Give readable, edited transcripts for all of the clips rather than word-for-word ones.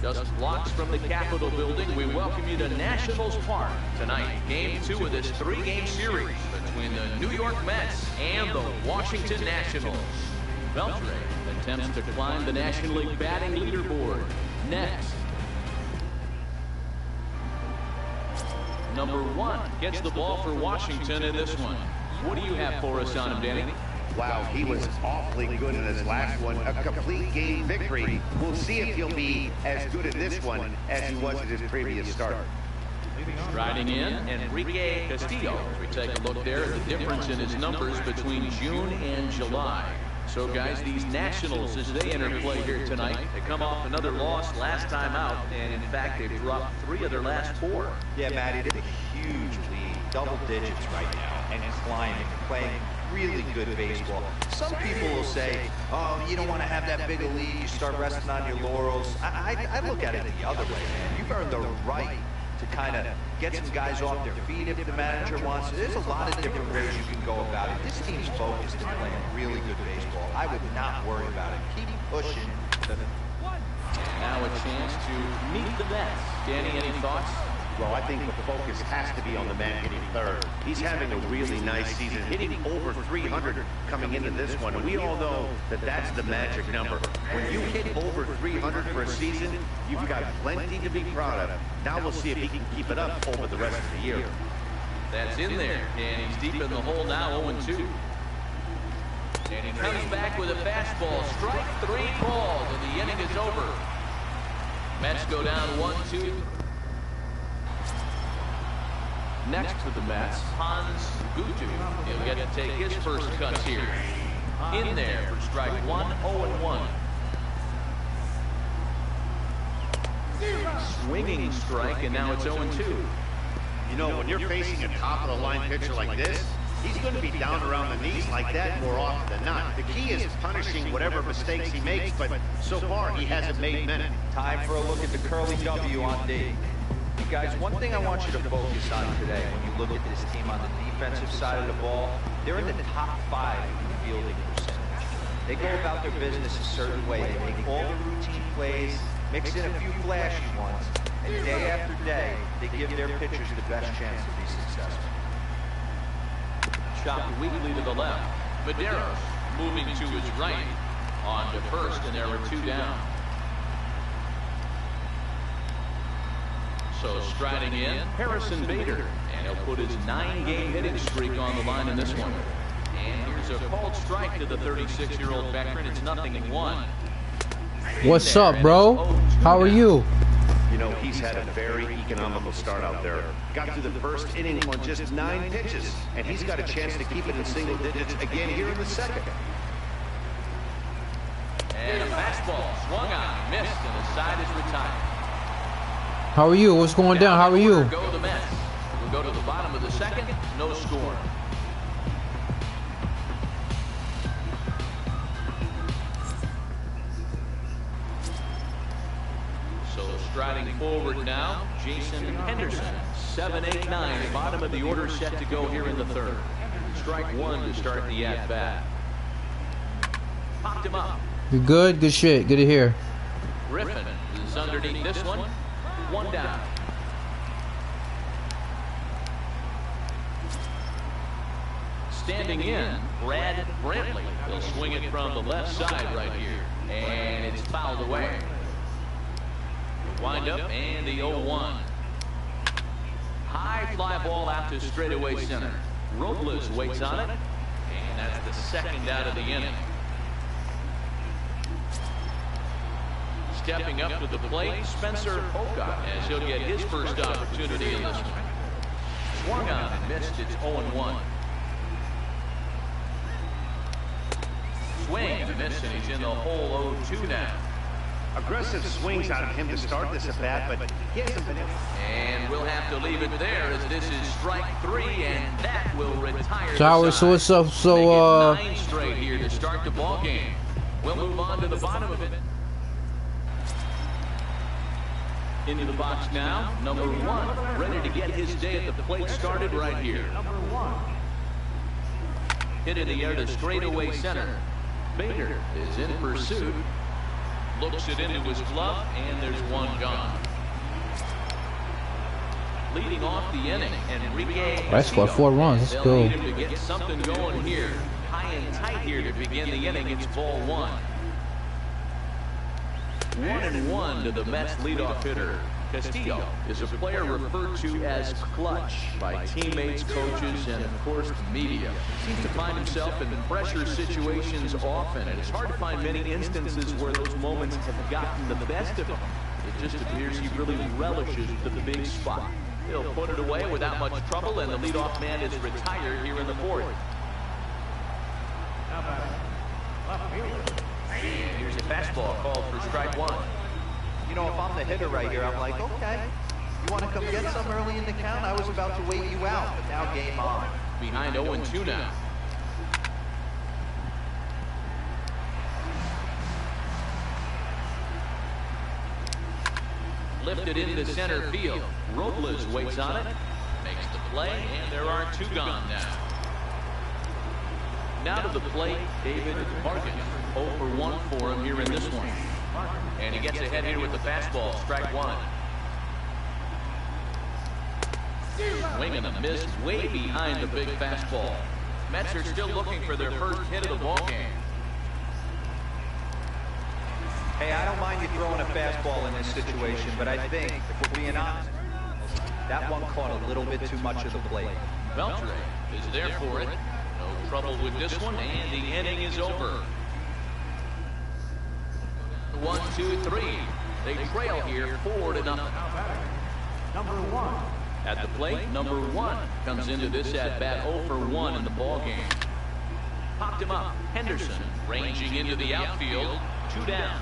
Just blocks from the Capitol building, we welcome you to Nationals Park. Tonight, Game 2 of this 3-game series between the New York Mets and the Washington Nationals. Beltre attempts to climb the National League batting leaderboard. Next. Number 1 gets the ball for Washington in this one. What do you have for us on him, Danny? Wow, he was awfully good in his last one. A complete game victory. We'll see if he'll be as good in this one as he was at his previous start. Striding in, Enrique Castillo. We take a look there at the difference in his numbers between June and July. So, guys, these Nationals, as they enter play here tonight, they come off another loss last time out, and in fact, they've dropped 3 of their last 4. Yeah, Matty, they're a huge lead, double digits right now, and climbing, playing really good baseball. Some people will say, oh, you don't want to have that big a lead, you start resting on your laurels. I look at it the other way, man. You've earned the right to kind of get some guys off their feet if the manager wants. There's a lot of different ways you can go about it. This team's focused and playing really good baseball. I would not worry about it. Keep pushing. Now a chance to meet the Mets. Danny, any thoughts? Well, I think the focus has to be on the man hitting third. He's having a really nice season, hitting over 300 coming into this one. And we all know that that's the magic number. When you hit over 300 for a season, you've got plenty to be proud of. Now we'll see if he can keep it up over the rest of the year. That's in there, and he's deep in the hole now, 0-2. And he comes back with a fastball. Strike 3 balls, and the inning is over. Mets go down 1-2. Next to the Mets, Seegood. He'll get to take his first cuts here. In there for strike 1, 0-1. Swinging strike, and now it's 0-2. You know, when you're facing a top-of-the-line pitcher like this, he's going to be down around the knees like that more often than not. The key is punishing whatever mistakes he makes, but so far he hasn't made many. Time for a look at the curly W on D. Guys, one thing I want you to focus on today when you look at this team on the defensive side of the ball, they're in the top 5 in fielding percentage. They go about their business a certain way. They make all the routine plays, mix in a few flashy ones, and day after day, they give their pitchers the best chance to be successful. Chopped weakly to the left. Medeiros moving to his right. On to first, and there are 2 down. So striding in, Harrison Bader, and he'll put his 9-game hitting streak on the line in this one. And here's a called strike to the 36-year-old veteran. It's 0-1. What's up, bro? How are you? You know, he's had a very economical start out there. Got through the first inning on just 9 pitches, and he's got a chance to keep it in single digits again here in the second. And a fastball swung on, missed, and the side is retired. How are you? What's going down? How are you? Go the Mets. We'll go to the bottom of the second. No score. So striding forward now, Jason Henderson. 7, 8, 9. Bottom of the order set to go here in the third. Strike 1 to start the at-bat. Popped him up. You good? Good shit. Good to hear. Griffin is underneath this one. 1 down. Standing in, Brad Brantley. He'll swing it from the left side right here. And it's fouled away. Wind up and the 0-1. High fly ball out to straightaway center. Robles waits on it. And that's the second out of the inning. Stepping up to the plate, Spencer Poca, as he'll get his first opportunity in this one. Swung on and missed. It's 0-1. Swing and a miss, and he's in the hole 0-2 now. Aggressive swings out of him to start this at bat, but he hasn't been able. And we'll have to leave it there as this is strike 3, and that will retire. Tower, so what's up? So 9 straight here to start the ball game. We'll move on to the bottom of it. Into the box now, number 1, ready to get his day at the plate started right here. Hit in the air to straightaway center. Bader is in pursuit. Looks it into his glove, and there's one gone. Leading off the inning, Enrique. I scored 4 runs. Let's go. Need him to get something going here. High and tight here to begin the inning. It's ball 1. 1-1 to the Mets leadoff hitter. Castillo is a player referred to as clutch by teammates, coaches, and of course the media. Seems to find himself in pressure situations often, and it's hard to find many instances where those moments have gotten the best of him. It just appears he really relishes the big spot. He'll put it away without much trouble, and the leadoff man is retired here in the 4th. And here's a fastball called for strike 1. You know, if I'm the hitter right here, I'm like, okay, you want to come get some early in the count? I was about to wait you out, but now game on. Behind 0-2 now. Lifted into center field. Robles waits on it, makes the play, and there are 2 gone now. Now to the plate, David Morgan. 0 for 1 for him here in this one. And he gets ahead here with the fastball, strike 1. Swing and a miss way behind the big fastball. Mets are still looking for their first hit of the ballgame. Hey, I don't mind you throwing a fastball in this situation, but I think, if we're being honest, that one caught a little bit too much of the plate. Beltre is there for it. No trouble with this one, and the inning is over. 1, 2, 3. They trail here 4-0. Number 1. At the plate, number 1 comes into this at-bat 0 for 1 in the ballgame. Popped him up. Henderson ranging into the outfield. 2 down.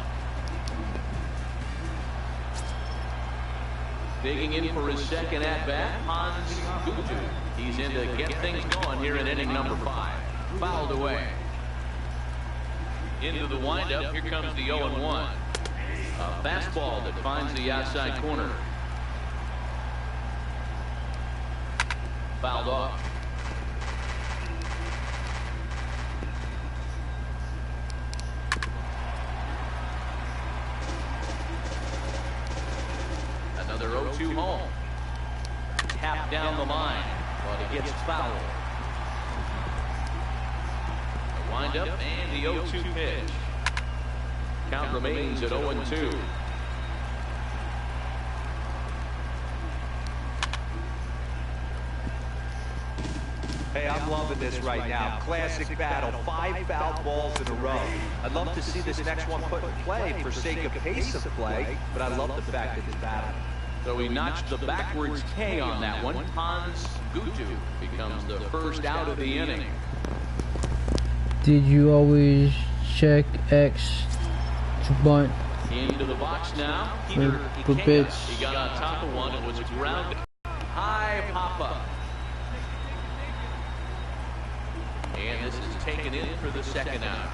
Digging in for his second at-bat, Seegood. He's in to get things going here in inning number 5. Fouled away. Into the windup, here comes the 0-1. A fastball that finds the outside corner. Fouled off. Another 0-2 home. Tapped down the line, but it gets fouled. The windup and the 0-2 pitch. Count remains at 0-2. Hey, I'm loving this right now. Classic battle. 5 foul balls in a row. I'd love to see this next one put in play for sake of pace of play, but I love the fact that it's battle. So he notched the backwards K on that one. Seegood becomes the first out of the inning. Did you always check X to bunt? Into the box now. Peter For pitch. He got on top of one. It was a ground high pop-up. And this is taken in for the second out.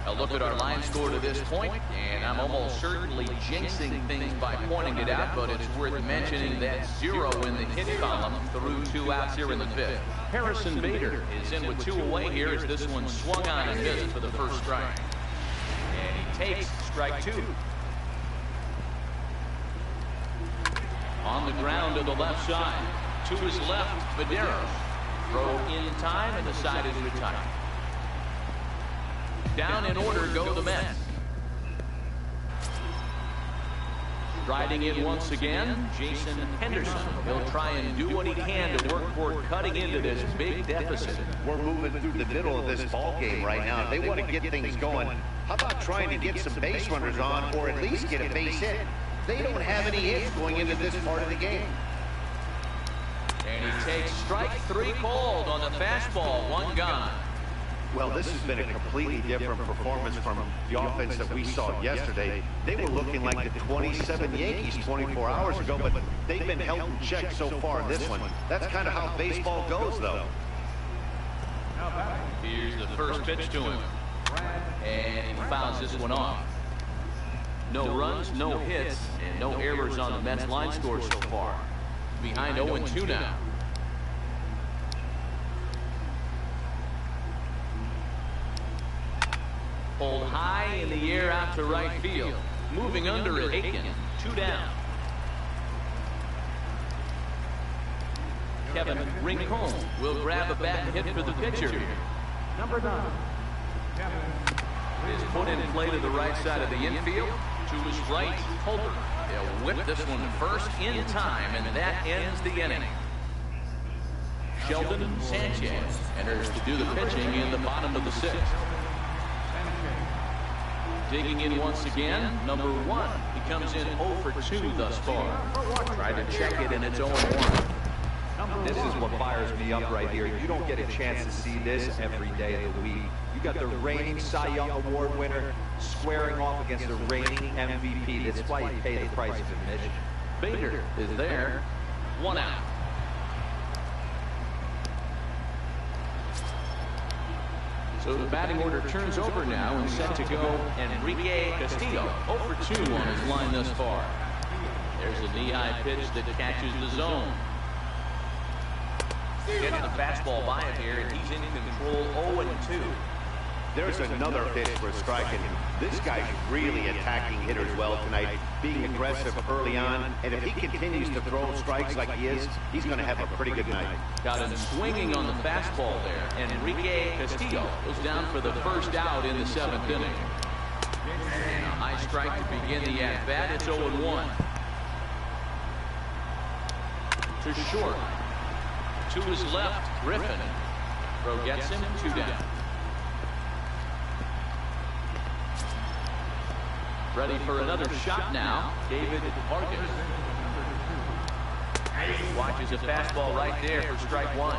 A look at our line score to this point, and I'm almost certainly jinxing things by pointing it out, but it's worth mentioning that 0 in the hit column through 2 outs here in the 5th. Harrison Bader is in with 2 away here as this one swung on and missed for the first strike. And he takes strike 2. On the ground to the left side. To his left, Madero. Throw in time, and the side is retired. Down in order go the Mets. Riding in once again, Jason Henderson. He'll try and do what he can to work toward cutting into this big deficit. We're moving through the middle of this ball game right now. If they want to get things going, how about trying to get some base runners on, or at least get a base hit? They don't have any hits going into this part of the game. And he takes strike 3 called on the fastball. 1 gone. Well, this has been a completely different performance from the offense that we saw yesterday. They were looking like the 27 Yankees 24 hours ago, but they've been held in check so far in this one. That's kind of how baseball goes, though. Here's the first pitch to him. And he fouls this one off. No runs, no hits, and no errors on the Mets line score so far. Behind 0-2 now. pulled high in the air out to right field. Moving under it, Aiken, 2 down. Kevin Rincon will grab a bat hit for the pitcher here. Number 9. Kevin. Is put in play to the right side of the infield. To his right, Holder. They'll whip this one to first in time, and that ends the inning. Sheldon Sanchez enters to do the pitching in the bottom of the 6th. Digging in once again, number 1. He comes in 0 for 2 thus far. Tried to check it, and it's 0-1. This is what fires me up right here. You don't get a chance to see this every day of the week. You got the reigning Cy Young Award winner squaring off against the reigning MVP. That's why you pay the price of admission. Bader is there. 1 out. So the batting order turns over now and set to go Enrique Castillo. 0 for 2 on his line thus far. There's a knee-high pitch that catches the zone. Getting the fastball by him here, and he's in control. 0-2. There's another pitch for a strike, and this guy's really attacking hitters well tonight, being aggressive early on, and if he continues to throw strikes like he is, he's going to have a pretty good night. Got him swinging on the fastball there. Enrique Castillo goes down for the first out in the 7th inning. And a high strike to begin the at-bat. It's 0-1. To short. To his left, Griffin. Throw gets him, 2 down. Ready for another shot now, David Vargas. Watches a fastball right there for strike 1.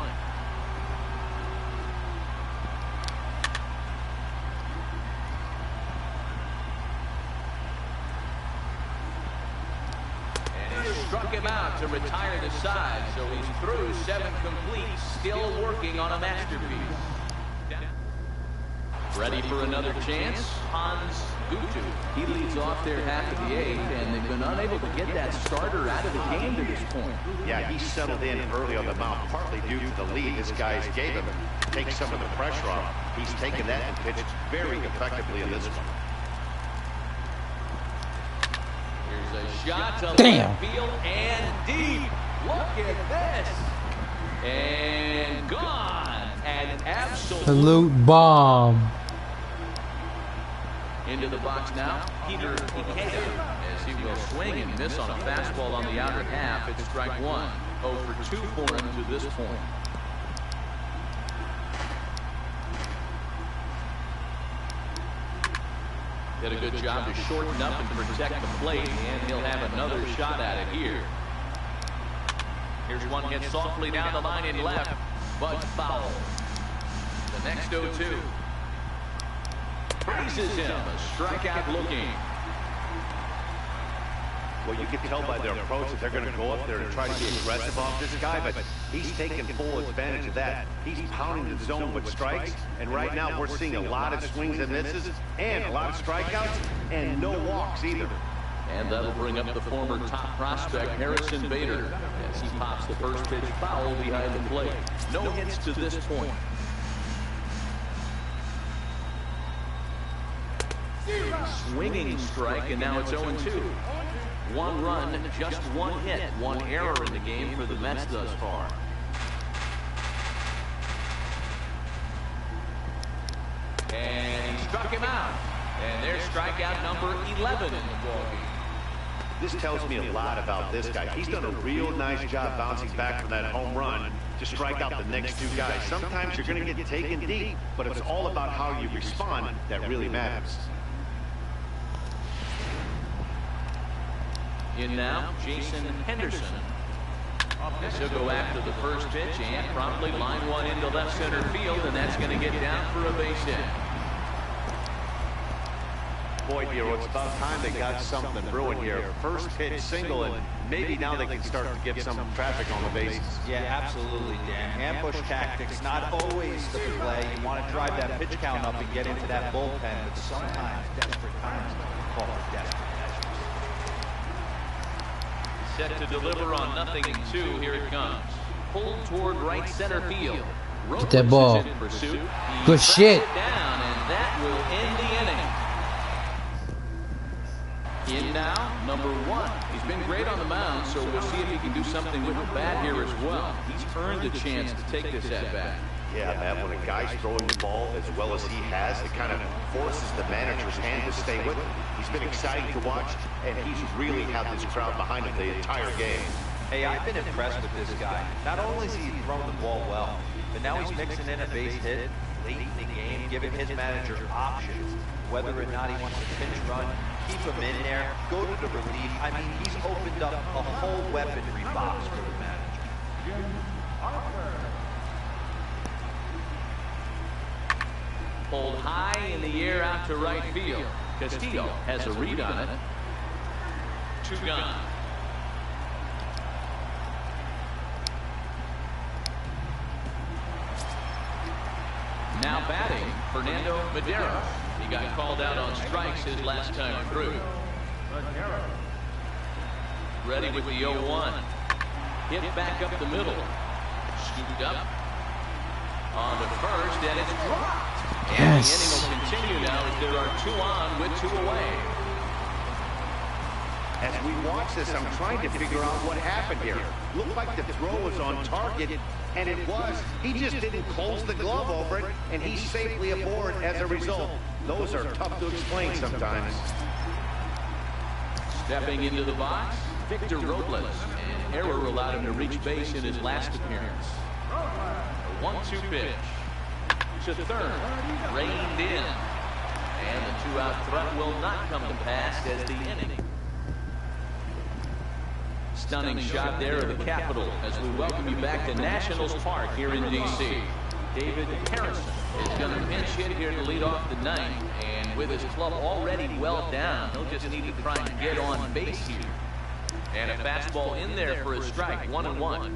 Struck him out to retire the side, so he's through 7 complete, still working on a masterpiece. Ready for another chance, Hans Gutu. He leads off their half of the 8th, and they've been unable to get that starter out of the game to this point. Yeah, he settled in early on the mound, partly due to the lead this guys gave him. Take some of the pressure off. He's taken that and pitched very effectively in this one. A shot to left field and deep. Look at this. And gone. An absolute bomb. Into the box now, Peter Ikeda, as he will swing and miss on a fastball on the outer half. It's strike 1. 0 for 2 for him to this point. Did a good job to shorten up and protect the plate, and he'll have another shot at it here. Here's one hit softly down the line in left, but foul. The next 0-2. Freezes him, a strikeout looking. Well, you can tell by their approach that they're going to go up there and try to be aggressive off this guy, but he's taking full advantage of that. He's pounding the zone with strikes, and right now we're seeing a lot of swings and misses, and a lot of strikeouts, and no walks either. And that'll bring up the former top prospect, Harrison Bader, as he pops the first pitch foul behind the plate. No hits to this point. Swinging strike, and now it's 0-2. 1 run, just 1 hit, 1 error in the game for the Mets thus far. And he struck him out. And there's strikeout number 11 in the ballgame. This tells me a lot about this guy. He's done a real nice job bouncing back from that home run to strike out the next 2 guys. Sometimes you're going to get taken deep, but it's all about how you respond that really matters. In now, Jason Henderson. This will go after the first pitch and promptly line one into left center field, and that's going to get down for a base hit. Boy, Hero, it's about time they got something brewing here. First pitch single, and maybe now they can start to get some traffic on the bases. Yeah, absolutely, Dan. Ambush tactics, not always the play. You want to drive that pitch count up and get into that bullpen, but sometimes desperate times call for desperate measures. Set to deliver on 0-2. Here it comes. Pulled toward right center field. Get that ball. Good shit. Down, and that will end the inning. number 1. He's been great on the mound, so we'll see if he can do something with the bat here as well. He's earned a chance to take this at bat. Yeah, man, when a guy's throwing the ball as well as he has, it kind of forces the manager's hand to stay with him. He's been exciting to watch, and he's really had this crowd behind him the entire game. Hey, I've been impressed with this guy. Not only has he thrown the ball well, but now he's mixing in a base hit late in the game, giving his manager options. Whether or not he wants to pinch run, keep him in there, go to the relief. I mean, he's opened up a whole weaponry box for the manager. Pulled high in the air out to right field. Castillo has a read on it. 2 gone. Now batting, Fernando Madero. He got called out on strikes his last time through. Ready with the 0-1. Hit back up the middle. Scooped up. On to first, and it's dropped. And the inning will continue now as there are 2 on with 2 away. As we watch this, I'm trying to figure out what happened here. Looked like the throw was on target, and it was. He just didn't close the glove over it, and he's safely aboard as a result. Those are tough to explain sometimes. Stepping into the box, Victor Robles. An error allowed him to reach base in his last appearance. A 1-2 pitch. To third, reined in. And the 2-out threat will not come to pass as the inning. Stunning shot there of the Capitol as we welcome you back to Nationals Park here in D.C. David Harrison is going to pinch hit here to lead off the ninth. And with his club already well down, he'll just need to try and get on base here. And a fastball in there for a strike, 1-1.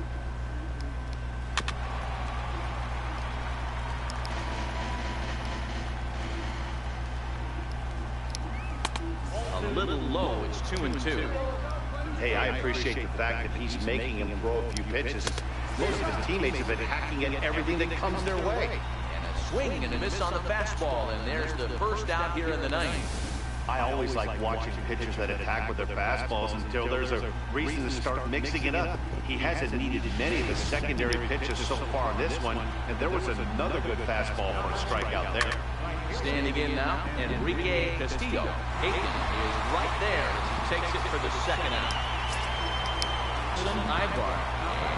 A little low, it's 2-2. Hey, I appreciate the fact that he's making him throw a few pitches. Most of his teammates have been hacking at everything that comes their way. And a swing and a miss on the fastball, and there's the first out here in the ninth. I always like watching pitchers that attack with their fastballs until there's a reason to start mixing it up. He hasn't needed many of the secondary pitches so far in this one, and there was another good fastball for a strikeout there. Standing in now, Enrique Castillo. Aiken is right there as he takes it for the second out. Ibar.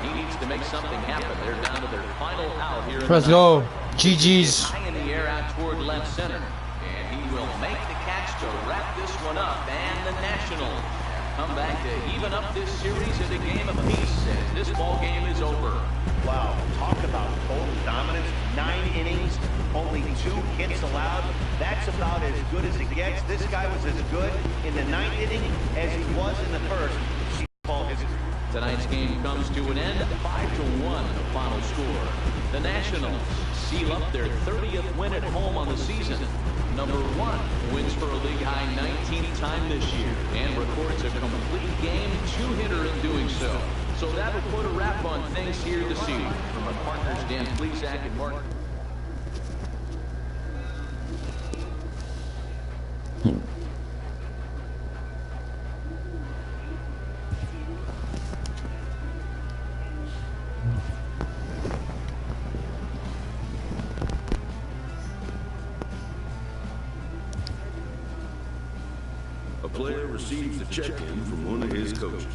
He needs to make something happen. They're down to their final out here. Let's go. GG's. High in the air out toward left center. And he will make the catch to wrap this one up. And the Nationals come back to even up this series at a game apiece as this ball game is over. Wow, talk about total dominance. 9 innings, only 2 hits allowed. That's about as good as it gets. This guy was as good in the 9th inning as he was in the first. Tonight's game comes to an end, 5-1 the final score. The Nationals seal up their 30th win at home on the season. Number 1 wins for a league-high 19th time this year and records a complete game 2-hitter in doing so. So that will put a wrap on things here this evening. From our partners Dan Plesac and Mark. A player receives a check-in from one of his coaches.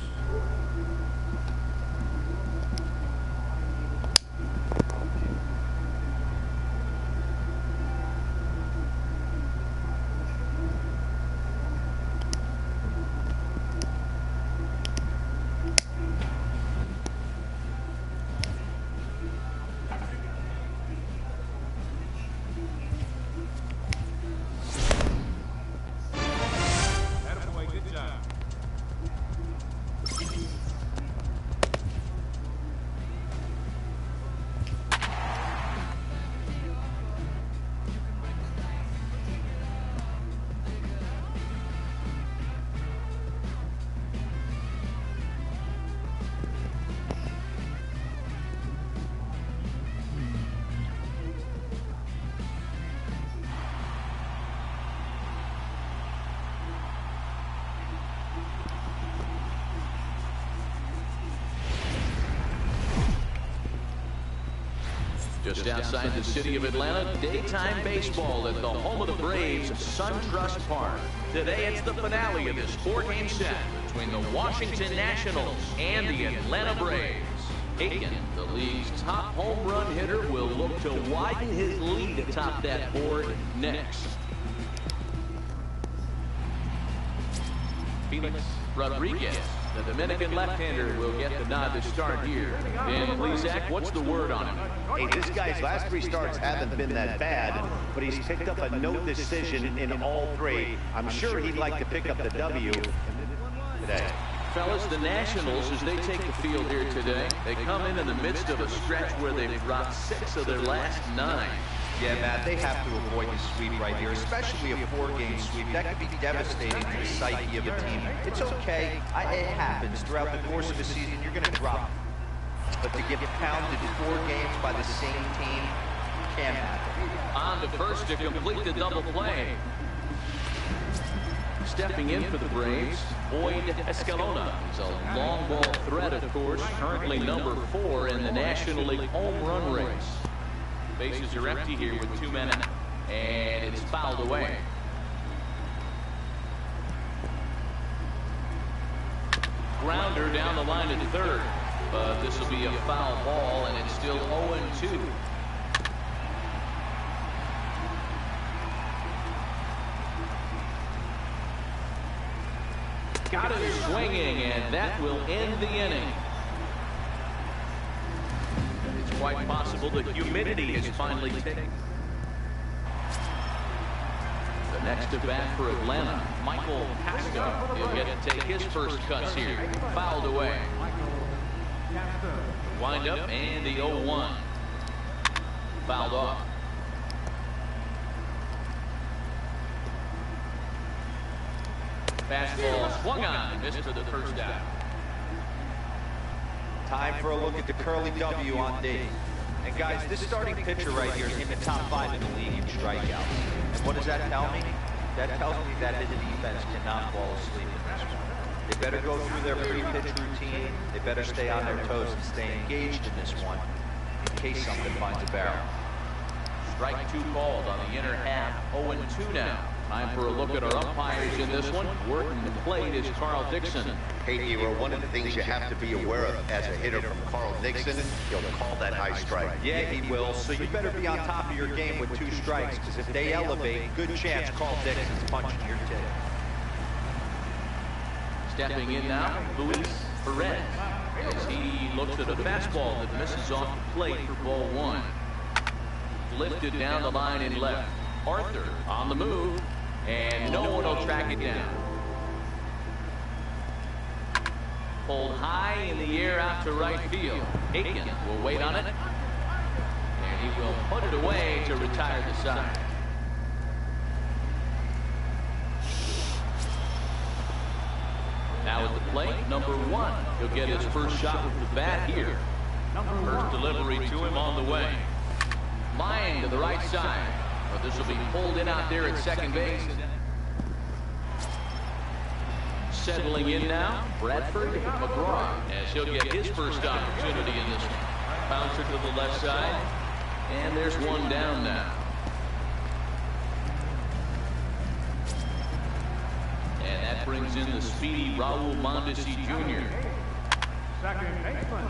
just outside the city of Atlanta, daytime baseball at the home of the Braves, SunTrust Park. Today, it's the finale of this four-game set between the Washington Nationals and the Atlanta Braves. Aiken, the league's top home run hitter, will look to widen his lead atop that board next. Felix Rodriguez, the Dominican left-hander, will get the nod to start here. Dan Plesac, what's the word on him? Hey, this guy's last three starts haven't been that bad, but he's picked up a no decision in all three. I'm sure he'd like to pick up the W today. Fellas, the Nationals, as they take the field here today, they come in the midst of a stretch where they've dropped 6 of their last 9. Yeah, Matt, they have to avoid the sweep right here, especially a four-game sweep. That could be devastating to the psyche of a team. It's okay. It happens. Throughout the course of the season, you're going to drop. But to get pounded 4 games by the same team can happen. On to first to complete the double play. Stepping in for the Braves, Boyd Escalona. He's a long ball threat, of course, currently number 4 in the National League home run race. Bases are empty here with 2 men out, and it's fouled away. Grounder down the line at third, but this will be a foul ball, and it's still 0-2. Got it swinging, and that will end the inning. It's quite possible the humidity is finally taken. The next to bat for Atlanta, Michael Pasco. He'll get to take his first cuts here. Fouled away. Wind up, and the 0-1. Fouled off. Fastball swung on, missed for the first out. Time for a look at the curly W on D. And guys, this starting pitcher right here is in the top 5 in the league in strikeouts. And what does that tell me? That tells me that his defense cannot fall asleep in this one. They better go through their pre-pitch routine. They better stay on their toes and stay engaged in this one in case something finds a barrel. Strike 2 called on the inner half, 0-2 now. Time for a look at our umpires in this one. Working the plate is Carl Dixon. Hey, Nero, one of the things you have to be aware of as a hitter from Carl Dixon, he'll call that high strike. Yeah, he will. So you better be on top of your game with 2 strikes, because if they elevate, good chance Carl Dixon's punching your tip. Stepping in now, Luis Perez, as he looks at a fastball that misses off the plate for ball 1. Lifted down the line in left. Arthur on the move, and no one will track it down. Pulled high in the air out to right field. Aiken will wait on it, and he will put it away to retire the side. Now at the plate, number 1. He'll get his first shot with the bat here. First delivery to him on the way. Line to the right side. But this will be pulled in out there at second base. Settling in now, Bradford McGraw, as he'll get his first opportunity in this one. Bouncer to the left side, and there's one down now. And that brings in the speedy Raul Mondesi Jr. Second baseman,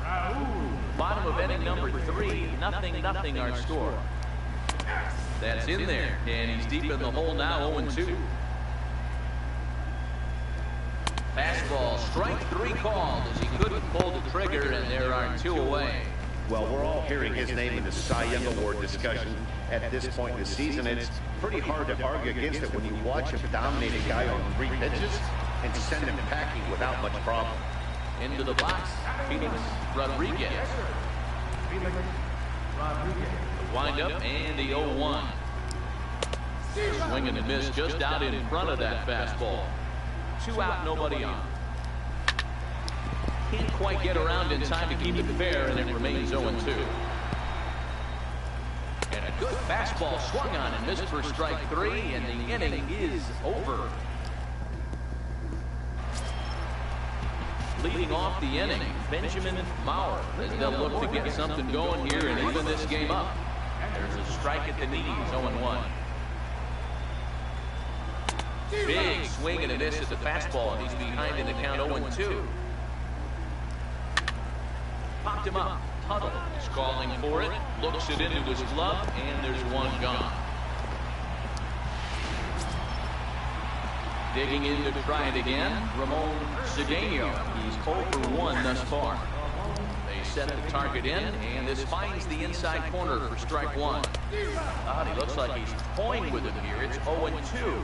Raul. Bottom of inning number 3, 0-0 our score. That's in there, and he's deep in the hole now, 0-2. Fastball, strike 3 called as he couldn't pull the trigger, and there are 2 away. Well, we're all hearing his name in the Cy Young Award discussion at this point in the season. It's pretty hard to argue against it when you watch him dominate a guy on 3 pitches and send him packing without much problem. Into the box, Felix Rodriguez. Felix Rodriguez. Wind up, and the 0-1. Swing and a miss just out in front of that fastball. 2 out, nobody on. Can't quite get around in time to keep it fair, and it remains 0-2. And a good fastball swung on and missed for strike 3, and the inning is over. leading off the inning, Benjamin Maurer, as they'll look to get something going here and even this game up. There's a strike at the knees, 0-1. Big swing and a miss at the fastball, and he's behind in the count 0-2. Popped him up. Tuttle is calling for it, looks it into his glove, and there's one gone. Digging in to try it again, Ramon Cedeno. He's 0 for 1 thus far. They set the target in, and this finds the inside corner for strike one. He looks like he's toying with him here. It's 0-2.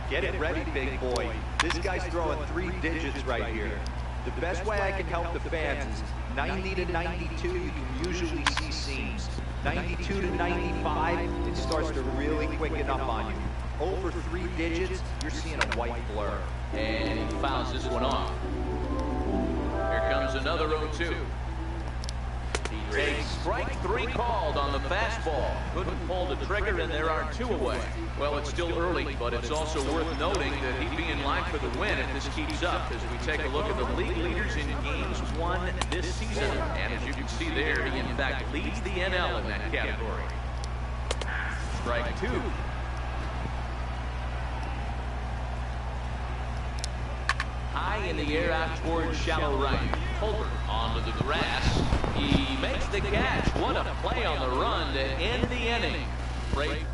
Get it ready, big boy. This guy's throwing 3 digits right here. The best way I can help the fans is 90 to 92, you can usually see seams. 92 to 95, it starts to really quicken up on you. Over 3 digits, you're seeing a white blur. And he fouls this one off. Here comes another 0-2. He takes strike 3 called on the fastball. Couldn't pull the trigger, and there are 2 away. Well, it's still early, but it's also worth noting that he'd be in line for the win if this keeps up, as we take a look at the league leaders in games won this season. And as you can see there, he in fact leads the NL in that category. Strike 2. High in the air out towards shallow right. Colbert onto the grass. He makes the catch. What a play on the run to end the inning. Great.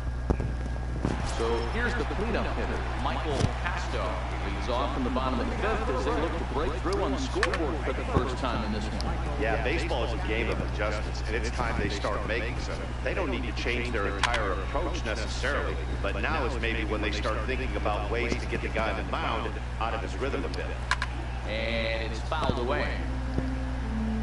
So here's the cleanup hitter, Michael Casto. Leads off in the bottom of the 5th as they look to break through on the scoreboard for the first time in this one. Yeah, baseball is a game of adjustments, and it's time they start making some. They don't need to change their entire approach necessarily, but now is maybe when they start thinking about ways to get the guy on the mound out of his rhythm a bit. And it's fouled away.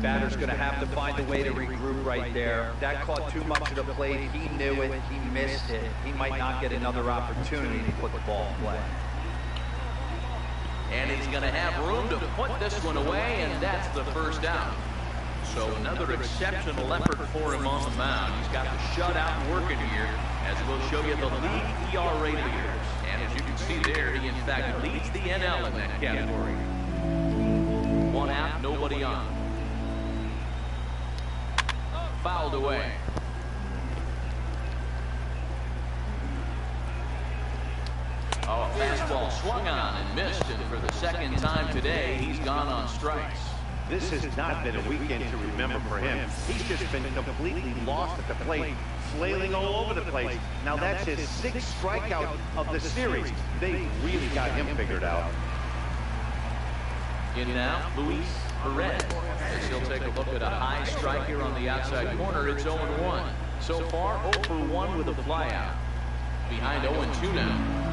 Batter's going to have to find a way to regroup right there. That caught too much of the plate. He knew it. He missed it. He might not get another opportunity to put the ball in play. And he's going to have room to put this one away, and that's the first out. So another exceptional effort for him on the mound. He's got the shutout working here, as we'll show you the league ERA leaders. And as you can see there, he in fact leads the NL in that category. 1 out, nobody on. Fouled away. Oh, a fastball swung on and missed, and for the second time today, he's gone on strikes. This has not been a weekend to remember for him. He's just been completely lost at the plate, flailing all over the place. Now that's his 6th strikeout of the series. They really got him figured out. In now, Luis Perez, as he'll take a look at a high strike here on the outside corner. It's 0-1. So far, 0 for 1 with a flyout. Behind 0-2 now.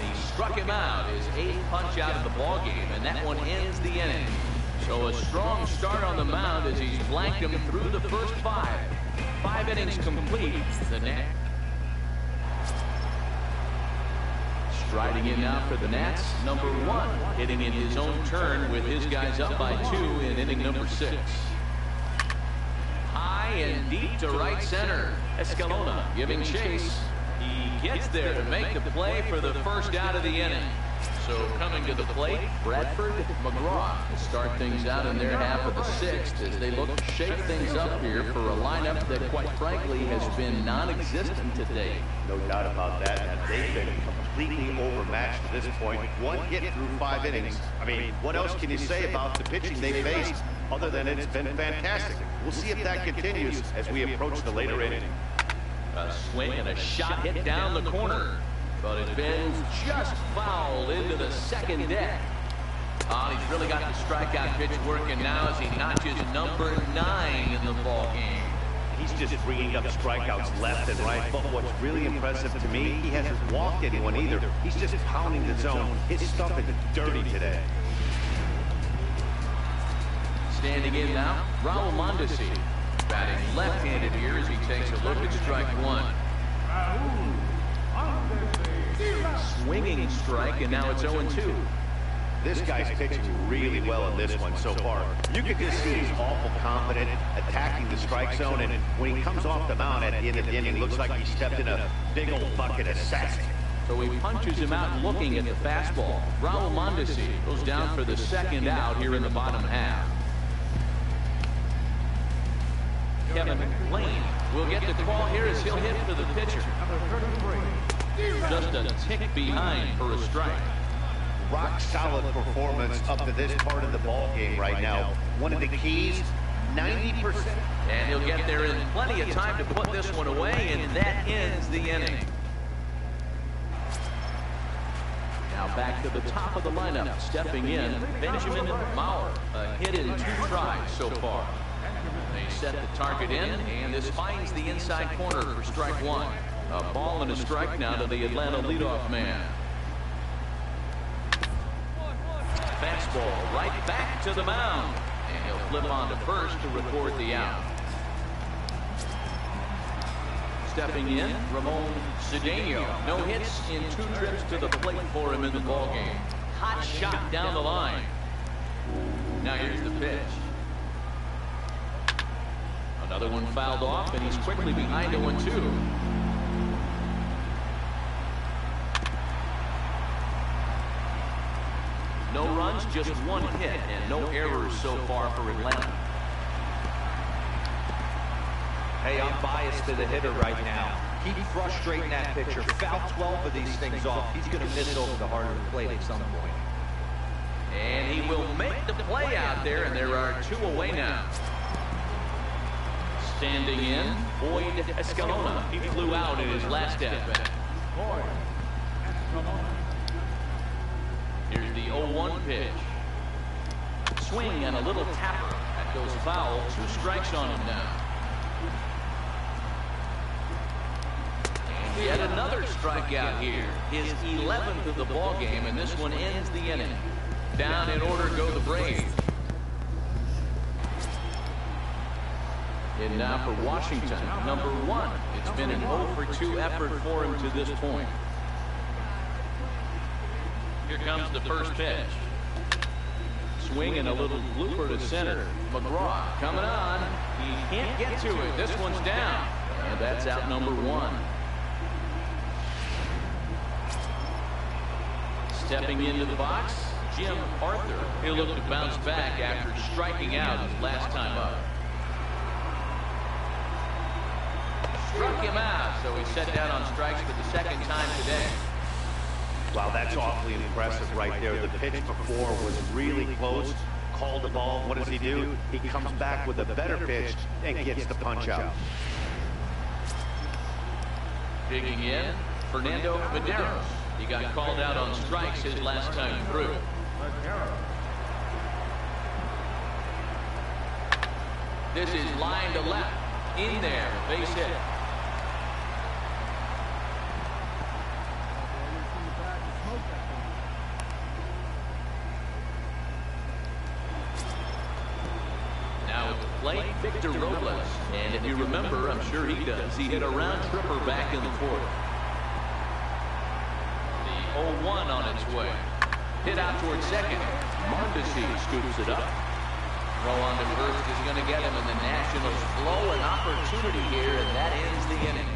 He struck him out, his 8th punch out of the ballgame, and that one ends the inning. So a strong start on the mound as he's blanked him through the first 5. 5 innings complete. The net. Striding in now for the Nats, number 1, hitting in his own turn with his guys up by 2 in inning number 6. High and deep to right center. Escalona giving chase. He gets there to make the play for the first out of the inning. So coming to the plate, Bradford McGraw to start things out in their half of the 6th as they look to shake things up here for a lineup that quite frankly has been non-existent to date. No doubt about that. And they've been completely overmatched to this point. 1 hit through 5 innings. I mean, what else can you say about the pitching they faced other than it's been fantastic? We'll see if that continues as we approach the later inning. A swing and a shot hit down the corner, but it bends just foul into the second deck. He's really got the strikeout pitch working now as he notches number 9 in the ball game. He's just bringing up strikeouts left and right, but what's really impressive to me, he hasn't walked anyone either. He's just pounding the zone. His stuff is dirty today. Standing in now, Raul Mondesi, batting left-handed here as he takes a look at strike 1. Swinging strike, and now it's 0-2. This guy's pitching really well in this one so far. You can just see he's awful confident, attacking the strike zone, and when he comes off the mound at the end of the inning, looks like he stepped in a big old bucket of sass. So he punches him out looking at the fastball. Raul Mondesi goes down for the second out here in the bottom half. Kevin Lane will get the call here as he'll hit for the pitcher. Just a tick behind for a strike. Rock solid performance up to this part of the ball game right now. One of the keys, 90%. And he'll get there in plenty of time to put this one away, and that ends the inning. Now back to the top of the lineup, stepping in, Benjamin Maurer, a hit in 2 tries so far. They set the target in, and this finds the inside corner for strike 1. A ball and a strike now to the Atlanta leadoff man. Fastball right back to the mound. And he'll flip on to first to record the out. Stepping in, Ramon Cedeno. No hits in 2 trips to the plate for him in the ballgame. Hot shot down the line. Now here's the pitch. Another one fouled off, and he's quickly behind 0-2. No runs, just 1 hit, and no errors so far for Atlanta. Hey, I'm biased to the hitter right now. Keep frustrating that pitcher. Foul 12 of these things off. He's going to miss over the heart of the plate at some point. And he will make the play out there, and there are 2 away now. Standing in, Boyd Escalona. He flew out in his last at-bat. Here's the 0-1 pitch. Swing and a little tapper. That goes foul. 2 strikes on him now. And yet another strikeout here. His 11th of the ballgame, and this one ends the inning. Down in order go the Braves. And now for Washington, number 1. It's been an 0-for-2 effort for him to this point. Here comes the first pitch. Swing and a little blooper to center. McGraw coming on. He can't get to it. This one's down. And that's out number 1. Stepping into the box, Jim Arthur. He'll look to bounce back after striking out his last time up. Struck him out, so he's set down on strikes for the second time today. Wow, that's awfully impressive right there. The pitch before was really close. Called the ball. What does he do? He comes back with a better pitch and gets the punch out. Digging in, Fernando Medeiros. He got called out on strikes his last time through. This is line to left. In there, base hit. Now at the plate, Victor Robles. And if you remember, I'm sure he does, he hit a round tripper back in the 4th. The 0-1 on its way. Hit out towards second. Mondesi scoops it up. Throw on to first is going to get him, and the Nationals blow an opportunity here, and that ends the inning.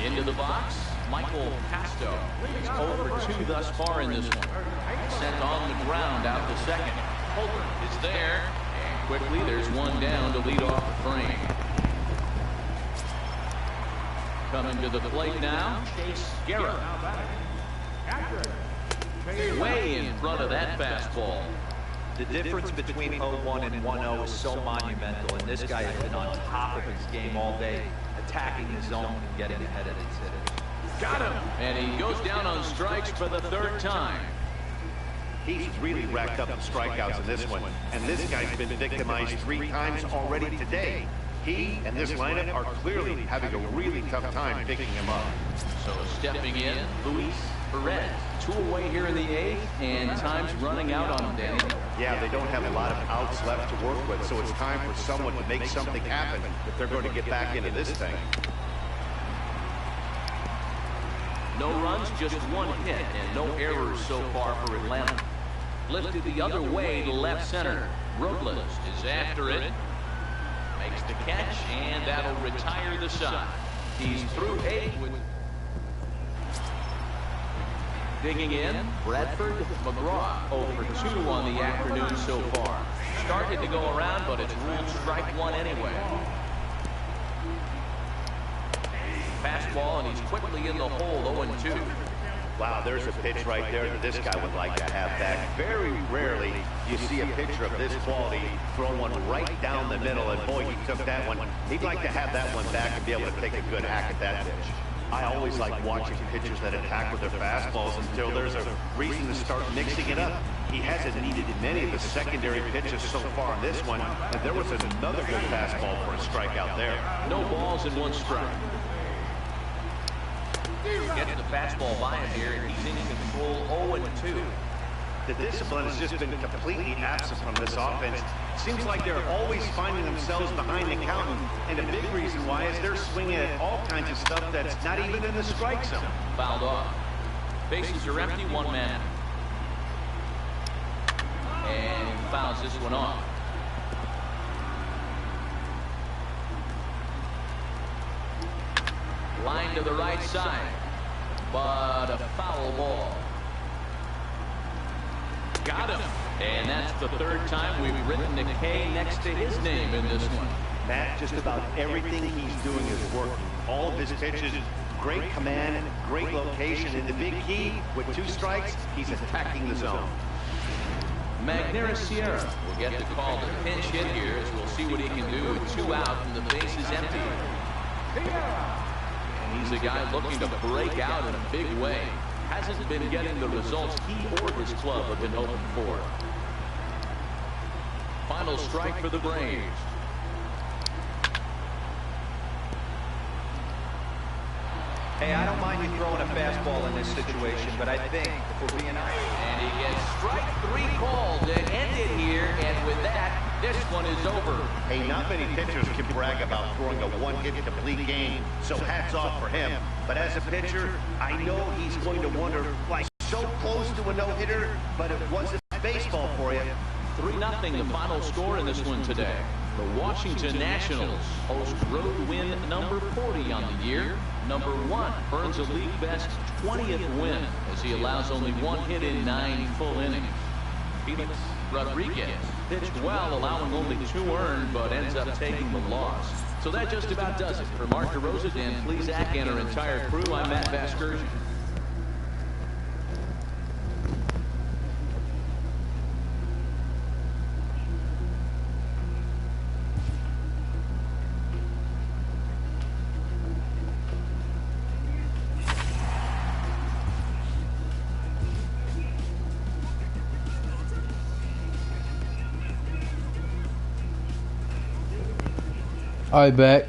Into the box, Michael Pasto. He's 0-for-2 thus far in this one. Sent on the ground out to second. Holder is there, and quickly there's one down to lead off the frame. Coming to the plate now, Chase Garrett. Way in front of that fastball. The difference between 0-1 and 1-0 is so monumental, and this guy has been on top of his game all day, attacking his zone and getting ahead of his hitters. Got him! And he goes down on strikes for the 3rd time. He's really racked up the strikeouts in this one, and this guy's been victimized 3 times already today. He and this lineup are clearly having a really tough time picking him up. So stepping in, Luis Perez. 2 away here in the 8th, and time's running out on him, Danny. Yeah, they don't have a lot of outs left to work with, so it's time for someone to make something happen if they're going to get back into this thing. No runs, just 1 hit, and no errors so far for Atlanta. Lifted the other way to left center. Robles is after it. Makes the catch, and that'll retire the side. He's through 8 with... Digging in, Bradford McGraw, 0 for 2 on the afternoon so far. Started to go around, but it's ruled strike 1 anyway. Fastball, and he's quickly in the hole, 0-2. Wow, there's a pitch right there that this guy would like to have back. Very rarely you see a pitcher of this quality throw one right down the middle, and boy, he took that one. He'd like to have that one back and be able to take a good hack at that pitch. I always like watching pitchers that attack with their fastballs until there's a reason to start mixing it up. He hasn't needed many of the secondary pitches so far in this one, and there was another good fastball for a strikeout there. No balls and 1 strike. Gets the fastball by him here, and he's in control, 0-2. The discipline has just been completely absent from this offense. Seems like they're always finding themselves behind the count, and a big reason why is they're swinging at all kinds of stuff that's not even in the strike zone. Fouled off. Bases are empty, 1 man. And he fouls this one off. Line to the right side, but a foul ball. Got him. And that's the 3rd time we've written the K next to his name in this one. Matt, just about everything he's doing is working. All of his pitches, great command, great location, and the big key, with 2 strikes, he's attacking the zone. Magnera Sierra will get the call to pinch hit here, as we'll see what he can do with 2 out and the base is empty. He's a guy looking to break out in a big way. Hasn't been getting the results he or his club have been hoping for. Final strike for the Braves. Hey, I don't mind you throwing a fastball in this situation, but I think if we're being honest... And he gets strike 3 called to end it here, and with that, this one is over. Hey, not many pitchers can brag about throwing a 1-hit complete game, so hats off for him. But as a pitcher, I know he's going to wonder, like, so close to a no-hitter, but it wasn't baseball for you. 3-0 the final score in this one today. The Washington Nationals host road win number 40 on the year. Number 1 earns a league best 20th win as he allows only 1 hit in 9 full innings. Felix Rodriguez pitched well, allowing only 2 earned, but ends up taking the loss. So that just about does it. For Mark DeRosa, Dan Plesac, and our entire crew, I'm Matt Vasgersian. Alright, back.